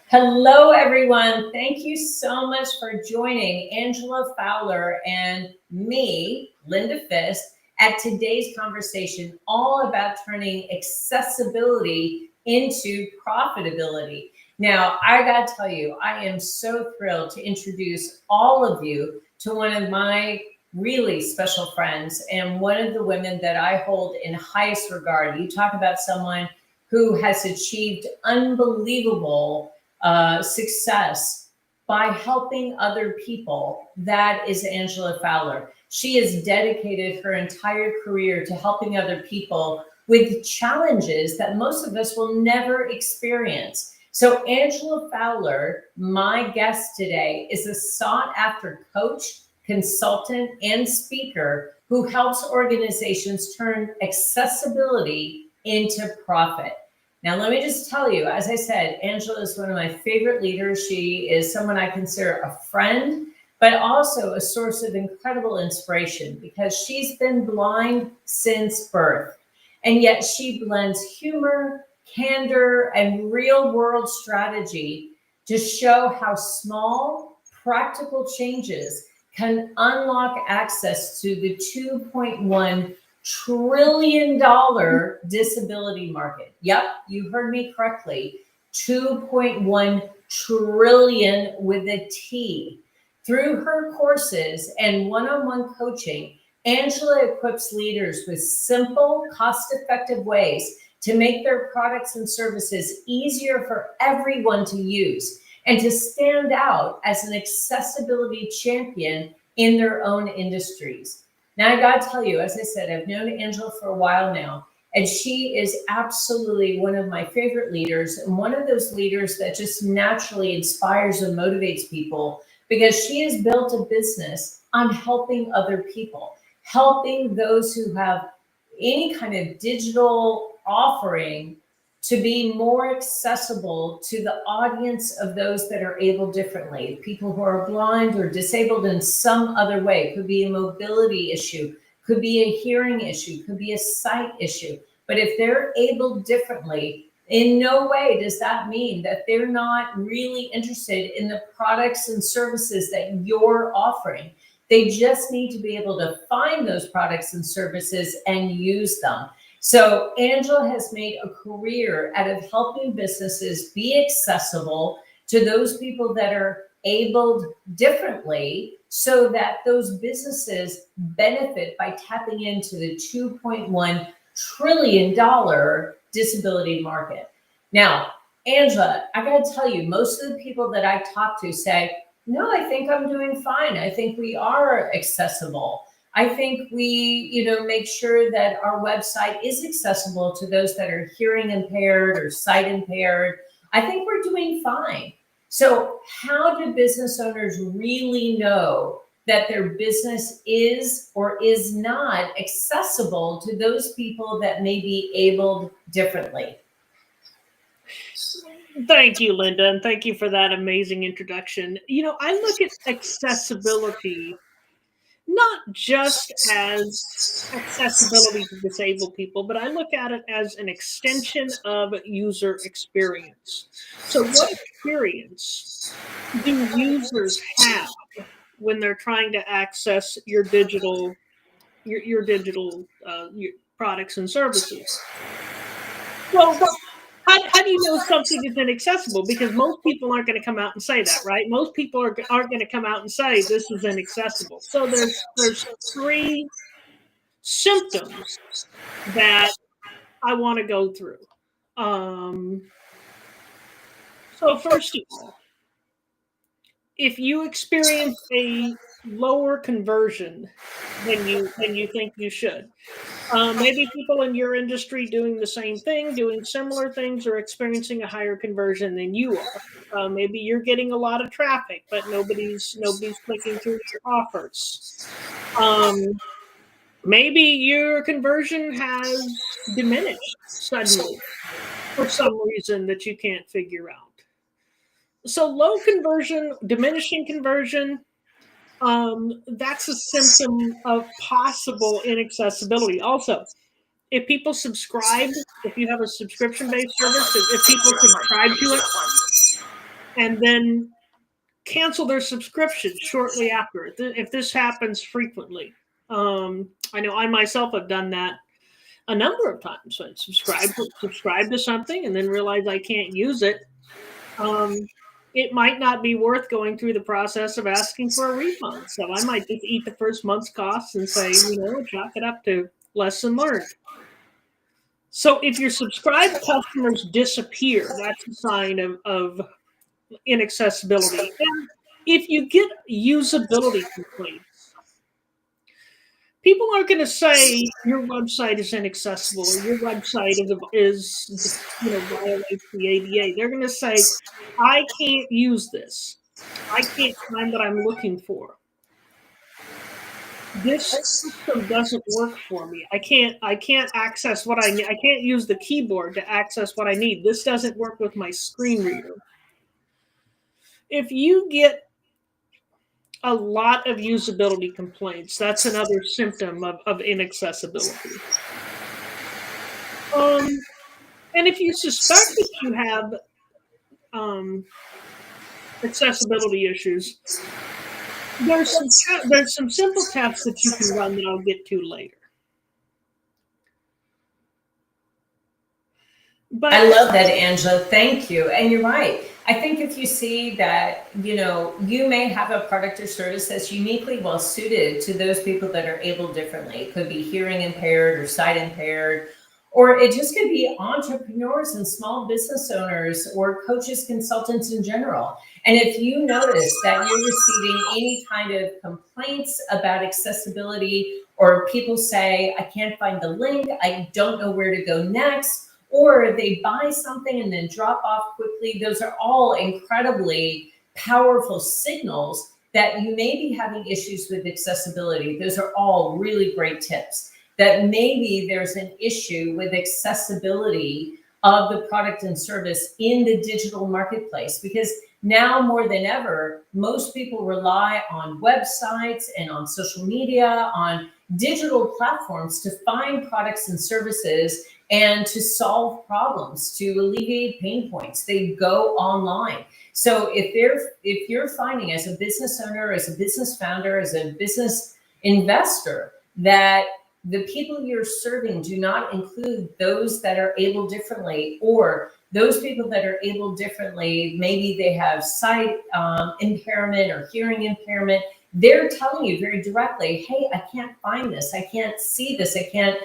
Hello, everyone. Thank you so much for joining Angela Fowler and me, Linda Fist, at today's conversation all about turning accessibility into profitability. Now, I got to tell you, I am so thrilled to introduce all of you to one of my really special friends and one of the women that I hold in highest regard. You talk about someone who has achieved unbelievable success by helping other people. That is Angela Fowler. She has dedicated her entire career to helping other people with challenges that most of us will never experience. So Angela Fowler, my guest today, is a sought after coach, consultant, and speaker who helps organizations turn accessibility into profit. Now, let me just tell you, as I said, Angela is one of my favorite leaders. She is someone I consider a friend, but also a source of incredible inspiration because she's been blind since birth. And yet she blends humor, candor, and real world strategy to show how small, practical changes can unlock access to the 2.1 trillion-dollar disability market. Yep, you heard me correctly. 2.1 trillion with a T. Through her courses and one-on-one coaching, Angela equips leaders with simple, cost-effective ways to make their products and services easier for everyone to use and to stand out as an accessibility champion in their own industries. Now, I got to tell you, as I said, I've known Angela for a while now, and she is absolutely one of my favorite leaders and one of those leaders that just naturally inspires and motivates people because she has built a business on helping other people, helping those who have any kind of digital offering to be more accessible to the audience of those that are able differently, people who are blind or disabled in some other way. It could be a mobility issue, could be a hearing issue, could be a sight issue. But if they're able differently, in no way does that mean that they're not really interested in the products and services that you're offering. They just need to be able to find those products and services and use them. So Angela has made a career out of helping businesses be accessible to those people that are abled differently so that those businesses benefit by tapping into the $2.1 trillion disability market. Now, Angela, I got to tell you, most of the people that I talk to say, no, I think I'm doing fine. I think we are accessible. I think we, make sure that our website is accessible to those that are hearing impaired or sight impaired. I think we're doing fine. So how do business owners really know that their business is or is not accessible to those people that may be abled differently? Thank you, Linda, and thank you for that amazing introduction. I look at accessibility not just as accessibility to disabled people, but I look at it as an extension of user experience. So, what experience do users have when they're trying to access your digital your products and services? Well, how do you know something is inaccessible? Because most people aren't going to come out and say that, right? Most people aren't going to come out and say this is inaccessible. So there's three symptoms that I want to go through. So first of all, if you experience a lower conversion than you think you should, maybe people in your industry doing the same thing, doing similar things, are experiencing a higher conversion than you are. Maybe you're getting a lot of traffic, but nobody's clicking through your offers. Maybe your conversion has diminished suddenly for some reason that you can't figure out. So low conversion, diminishing conversion, that's a symptom of possible inaccessibility. Also, if people subscribe, if you have a subscription-based service, if people subscribe to it and then cancel their subscription shortly after if this happens frequently. I know I myself have done that a number of times. I subscribe to something and then realize I can't use it. It might not be worth going through the process of asking for a refund. So I might just eat the first month's costs and say, chalk it up to lesson learned. So if your subscribed customers disappear, that's a sign of inaccessibility. And if you get usability complaints, people aren't going to say your website is inaccessible or your website is violates the ADA. They're going to say, I can't use this. I can't find what I'm looking for. This system doesn't work for me. I can't access what I need. I can't use the keyboard to access what I need. This doesn't work with my screen reader. If you get a lot of usability complaints, that's another symptom of inaccessibility. And if you suspect that you have accessibility issues, there's some simple tests that you can run that I'll get to later. But I love that, Angela. Thank you. And you're right. I think if you see that, you may have a product or service that's uniquely well suited to those people that are able differently. It could be hearing impaired or sight impaired, or it just could be entrepreneurs and small business owners or coaches, consultants in general. And if you notice that you're receiving any kind of complaints about accessibility, or people say, I can't find the link, I don't know where to go next, or they buy something and then drop off quickly, those are all incredibly powerful signals that you may be having issues with accessibility. Those are all really great tips that maybe there's an issue with accessibility of the product and service in the digital marketplace, because now more than ever, most people rely on websites and on social media, on digital platforms to find products and services and to solve problems, to alleviate pain points. They go online. So if you're finding, as a business owner, as a business founder, as a business investor, that the people you're serving do not include those that are able differently, or those people that are able differently, maybe they have sight impairment or hearing impairment, they're telling you very directly, hey, I can't find this, I can't see this, I can't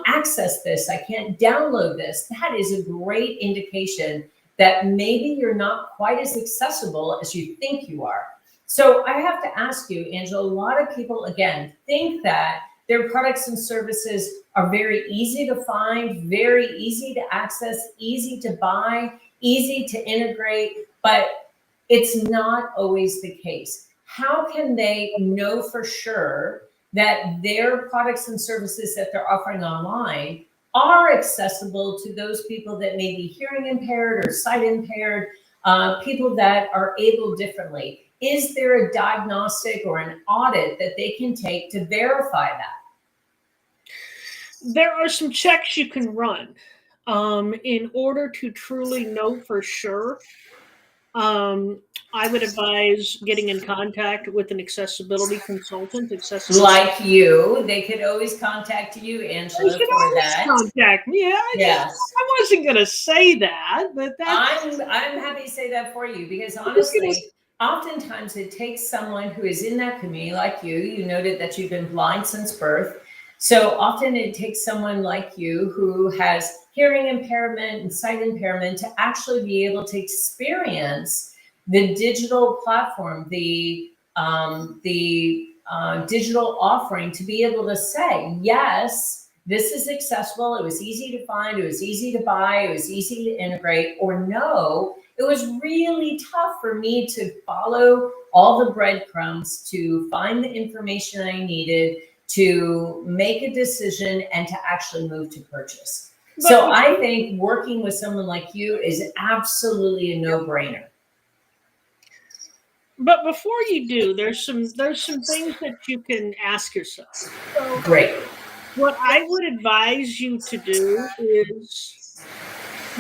access this, I can't download this. That is a great indication that maybe you're not quite as accessible as you think you are. So I have to ask you, Angela, a lot of people, again, think that their products and services are very easy to find, very easy to access, easy to buy, easy to integrate, but it's not always the case. How can they know for sure that their products and services that they're offering online are accessible to those people that may be hearing impaired or sight impaired, people that are able differently? Is there a diagnostic or an audit that they can take to verify that? There are some checks you can run in order to truly know for sure. I would advise getting in contact with an accessibility consultant. Like you, they could always contact you, Angela, They should for always that. contact me. Yes. I wasn't going to say that, but that's. I'm happy to say that for you, because honestly, oftentimes it takes someone who is in that community like you. You noted that you've been blind since birth. So often it takes someone like you who has hearing impairment and sight impairment to actually be able to experience the digital platform, the digital offering, to be able to say, yes, this is accessible. It was easy to find. It was easy to buy. It was easy to integrate. Or no, it was really tough for me to follow all the breadcrumbs to find the information I needed to make a decision and to actually move to purchase. So I think working with someone like you is absolutely a no-brainer. But before you do, there's some things that you can ask yourself. So great. What I would advise you to do is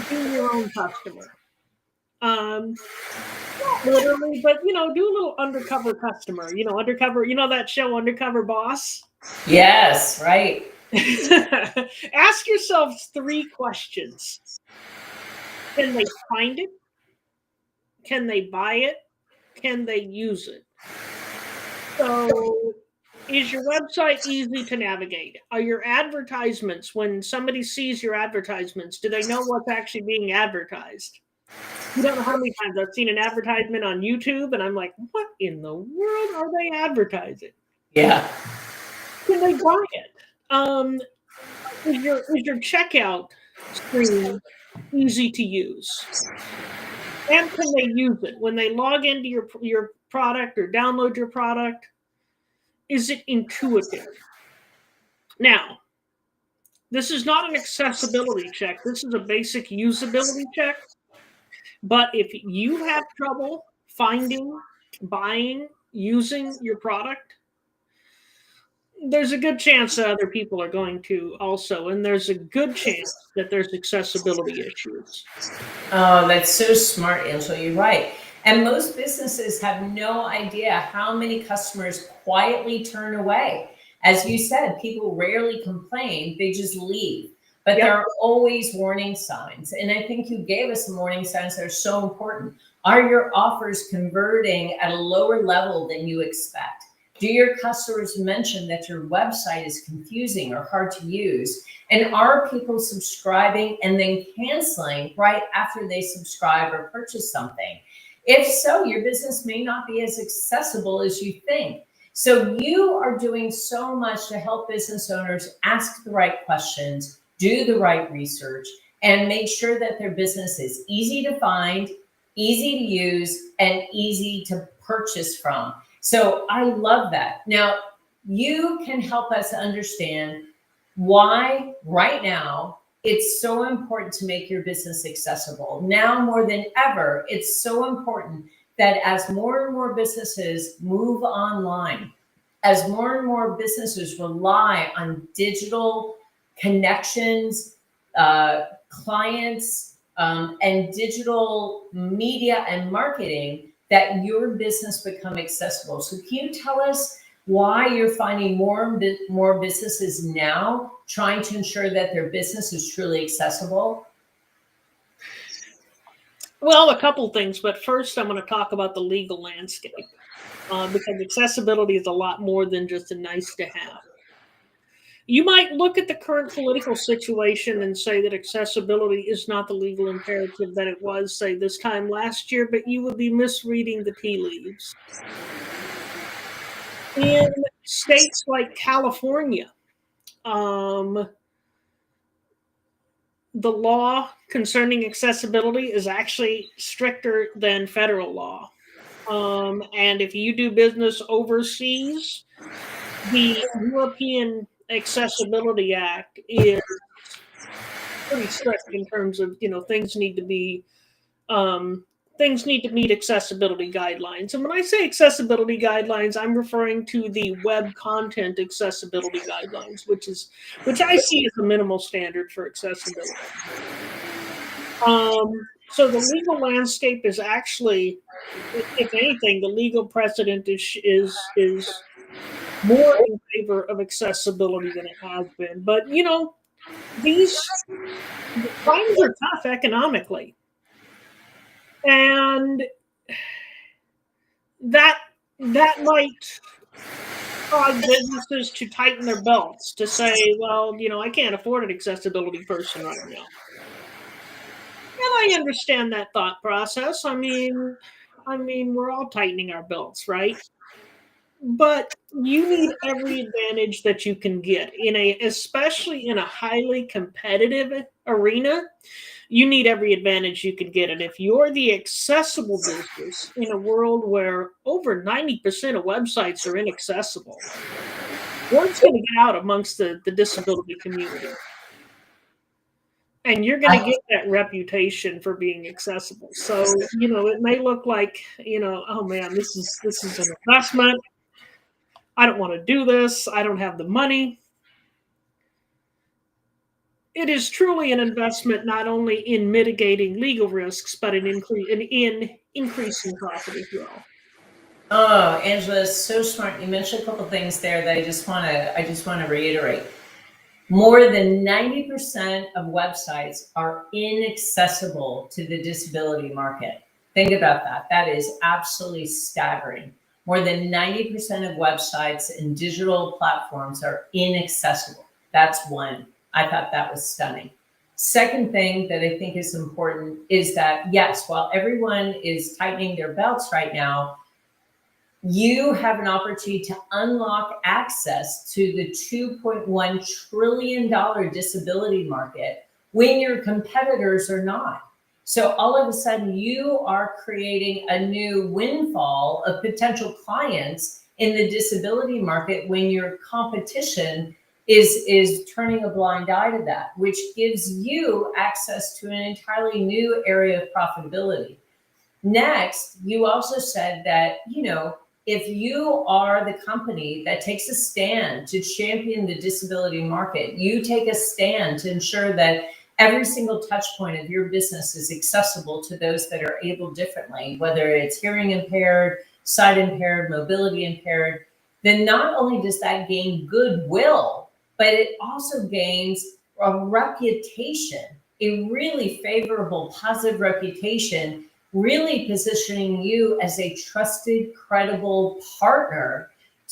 be your own customer. Not literally, but do a little undercover customer. Undercover. That show, Undercover Boss. Yes, right. Ask yourselves 3 questions. Can they find it? Can they buy it? Can they use it? So, is your website easy to navigate? Are your advertisements, when somebody sees your advertisements, do they know what's actually being advertised? You don't know how many times I've seen an advertisement on YouTube and I'm like, what in the world are they advertising? Yeah. Can they buy it? Is your checkout screen easy to use? And can they use it? When they log into your product or download your product, is it intuitive? Now, this is not an accessibility check. This is a basic usability check. But if you have trouble finding, buying, using your product, there's a good chance that other people are going to also, and there's a good chance that there's accessibility issues. Oh, that's so smart, Angela. You're right. And most businesses have no idea how many customers quietly turn away. As you said, people rarely complain, they just leave. But Yep. there are always warning signs. And I think you gave us some warning signs that are so important. Are your offers converting at a lower level than you expect? Do your customers mention that your website is confusing or hard to use? And are people subscribing and then canceling right after they subscribe or purchase something? If so, your business may not be as accessible as you think. So you are doing so much to help business owners ask the right questions, do the right research, and make sure that their business is easy to find, easy to use, and easy to purchase from. So I love that. Now, you can help us understand why right now it's so important to make your business accessible. Now more than ever, it's so important that as more and more businesses move online, as more and more businesses rely on digital connections, clients, and digital media and marketing, that your business become accessible. So can you tell us why you're finding more and more businesses now trying to ensure that their business is truly accessible? Well, a couple things, but first I'm going to talk about the legal landscape because accessibility is a lot more than just a nice to have. You might look at the current political situation and say that accessibility is not the legal imperative that it was, say, this time last year, but you would be misreading the tea leaves. In states like California, the law concerning accessibility is actually stricter than federal law. And if you do business overseas, the European Accessibility Act is pretty strict in terms of things need to be things need to meet accessibility guidelines. And when I say accessibility guidelines, I'm referring to the web content accessibility guidelines, which I see as the minimal standard for accessibility. So the legal landscape is actually, if anything, the legal precedent is more in favor of accessibility than it has been. But these times are tough economically, and that might cause businesses to tighten their belts to say, well, I can't afford an accessibility person right now. And I understand that thought process. I mean, we're all tightening our belts, right? But you need every advantage that you can get especially in a highly competitive arena. You need every advantage you can get. And if you're the accessible business in a world where over 90% of websites are inaccessible, word's going to get out amongst the disability community. And you're going to get that reputation for being accessible. So, it may look like, oh man, this is an investment. I don't want to do this. I don't have the money. it is truly an investment not only in mitigating legal risks, but in increasing profit as well. Oh, Angela, so smart. You mentioned a couple things there that I just want to reiterate. More than 90% of websites are inaccessible to the disability market. Think about that. That is absolutely staggering. More than 90% of websites and digital platforms are inaccessible. That's one. I thought that was stunning. Second thing that I think is important is that, yes, while everyone is tightening their belts right now, you have an opportunity to unlock access to the $2.1 trillion disability market when your competitors are not. So all of a sudden, you are creating a new windfall of potential clients in the disability market when your competition is turning a blind eye to that, which gives you access to an entirely new area of profitability. Next, you also said that, if you are the company that takes a stand to champion the disability market, you take a stand to ensure that every single touch point of your business is accessible to those that are able differently, whether it's hearing impaired, sight impaired, mobility impaired, then not only does that gain goodwill, but it also gains a reputation, a really favorable, positive reputation, really positioning you as a trusted, credible partner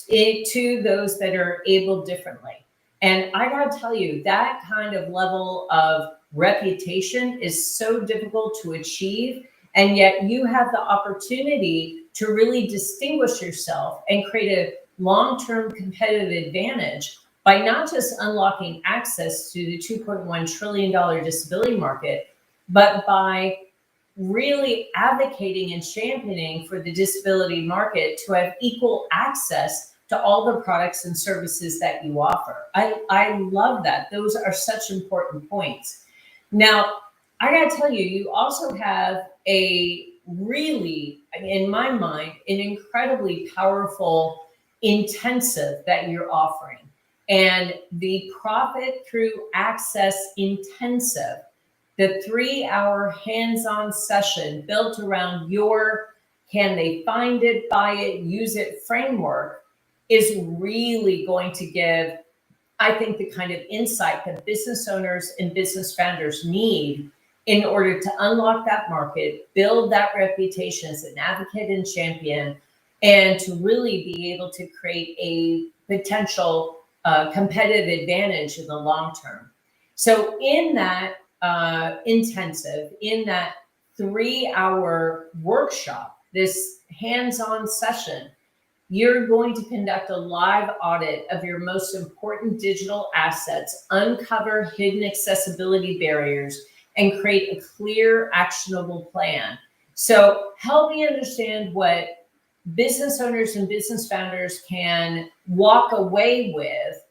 to those that are able differently. And I gotta tell you, that kind of level of reputation is so difficult to achieve. And yet you have the opportunity to really distinguish yourself and create a long-term competitive advantage by not just unlocking access to the $2.1 trillion disability market, but by really advocating and championing for the disability market to have equal access to all the products and services that you offer. I love that. Those are such important points. Now, I gotta tell you, you also have a really, in my mind, an incredibly powerful intensive that you're offering. And the Profit Through Access Intensive, the 3-hour hands-on session built around your can they find it, buy it, use it framework, is really going to give, I think, the kind of insight that business owners and business founders need in order to unlock that market, build that reputation as an advocate and champion, and to really be able to create a potential competitive advantage in the long term. So in that intensive, in that 3-hour workshop, this hands-on session, you're going to conduct a live audit of your most important digital assets, uncover hidden accessibility barriers, and create a clear, actionable plan. So help me understand what business owners and business founders can walk away with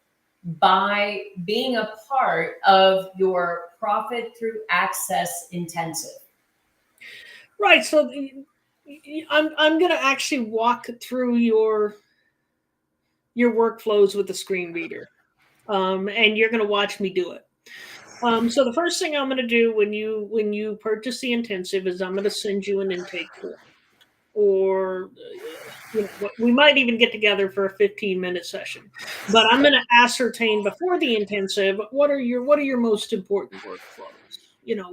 by being a part of your Profit Through Access Intensive. Right. So I'm going to actually walk through your workflows with the screen reader, and you're going to watch me do it. So the first thing I'm going to do when you purchase the intensive is I'm going to send you an intake form, or we might even get together for a 15-minute session. But I'm going to ascertain before the intensive what are your most important workflows.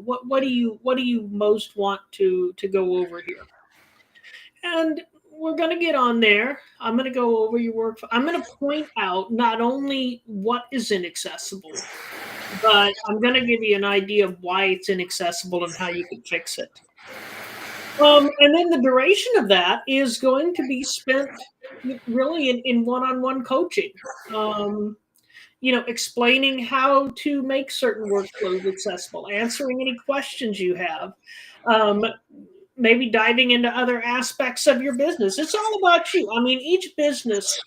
What do you most want to go over here, and we're going to get on there. I'm going to go over your work. I'm going to point out not only what is inaccessible, but I'm going to give you an idea of why it's inaccessible and how you can fix it. And then the duration of that is going to be spent really in one-on-one coaching. Explaining how to make certain workflows accessible, answering any questions you have, maybe diving into other aspects of your business. It's all about you. I mean, each business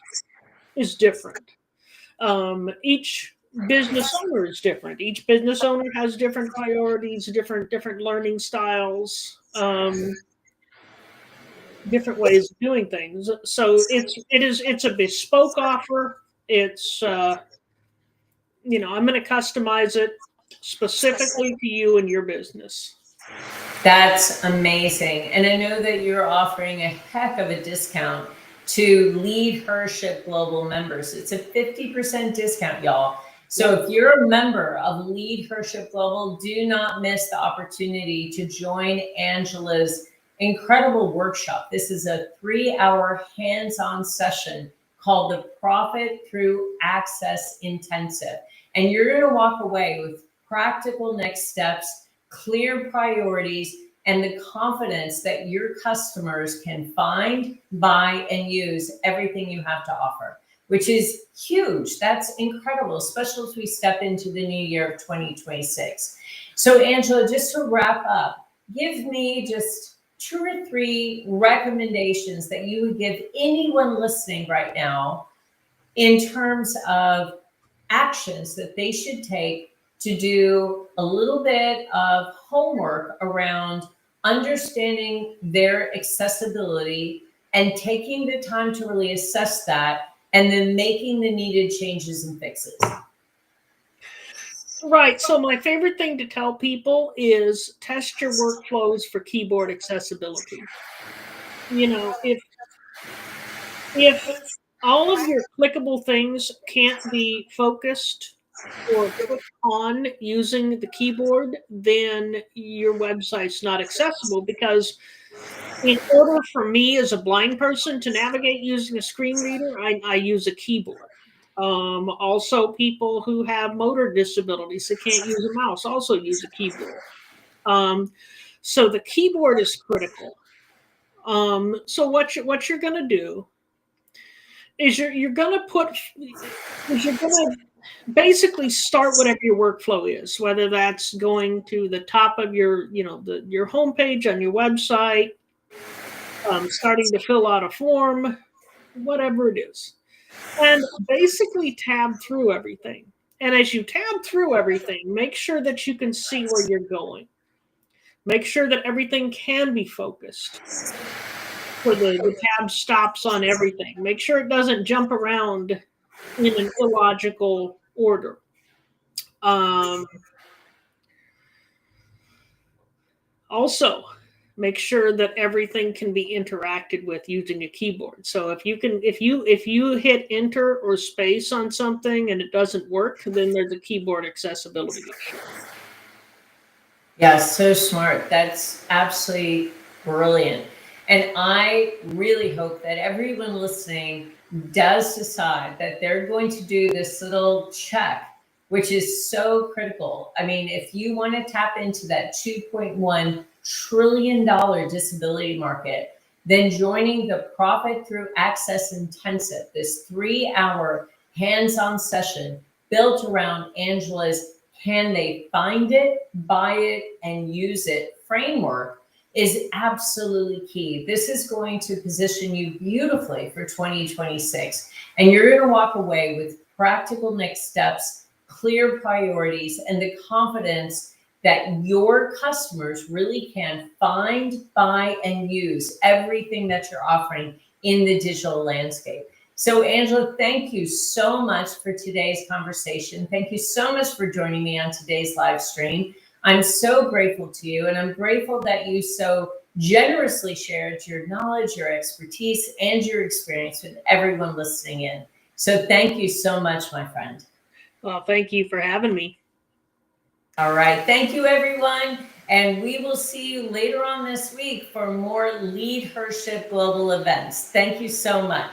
is different. Each business owner is different. Each business owner has different priorities, different learning styles, different ways of doing things. So it's a bespoke offer. It's I'm going to customize it specifically to you and your business. That's amazing. And I know that you're offering a heck of a discount to Lead Hership Global members. It's a 50% discount, y'all. So if you're a member of Lead Hership Global, do not miss the opportunity to join Angela's incredible workshop. This is a 3-hour hands-on session called the Profit Through Access Intensive. And you're going to walk away with practical next steps, clear priorities, and the confidence that your customers can find, buy, and use everything you have to offer, which is huge. That's incredible, especially as we step into the new year of 2026. So Angela, just to wrap up, give me just 2 or 3 recommendations that you would give anyone listening right now in terms of actions that they should take to do a little bit of homework around understanding their accessibility and taking the time to really assess that and then making the needed changes and fixes. Right. So my favorite thing to tell people is test your workflows for keyboard accessibility. You know, if all of your clickable things can't be focused or clicked on using the keyboard, then your website's not accessible, because in order for me as a blind person to navigate using a screen reader, I use a keyboard. Also, people who have motor disabilities that can't use a mouse also use a keyboard. So the keyboard is critical. So what you're going to do is you're going to basically start whatever your workflow is, whether that's going to the top of your your homepage on your website, starting to fill out a form, whatever it is, and basically tab through everything. And as you tab through everything, make sure that you can see where you're going. Make sure that everything can be focused. For the tab stops on everything. Make sure it doesn't jump around in an illogical order. Also, make sure that everything can be interacted with using a keyboard. So if you hit enter or space on something and it doesn't work, then there's a keyboard accessibility issue. Yeah, so smart. That's absolutely brilliant. And I really hope that everyone listening does decide that they're going to do this little check, which is so critical. I mean, if you want to tap into that $2.1 trillion disability market, then joining the Profit Through Access Intensive, this 3-hour hands-on session built around Angela's can they find it, buy it, and use it framework is absolutely key. This is going to position you beautifully for 2026. And you're going to walk away with practical next steps, clear priorities, and the confidence that your customers really can find, buy, and use everything that you're offering in the digital landscape. So Angela, thank you so much for today's conversation. Thank you so much for joining me on today's live stream. I'm so grateful to you, and I'm grateful that you so generously shared your knowledge, your expertise, and your experience with everyone listening in. So thank you so much, my friend. Well, thank you for having me. All right. Thank you, everyone. And we will see you later on this week for more Lead Hership Global events. Thank you so much.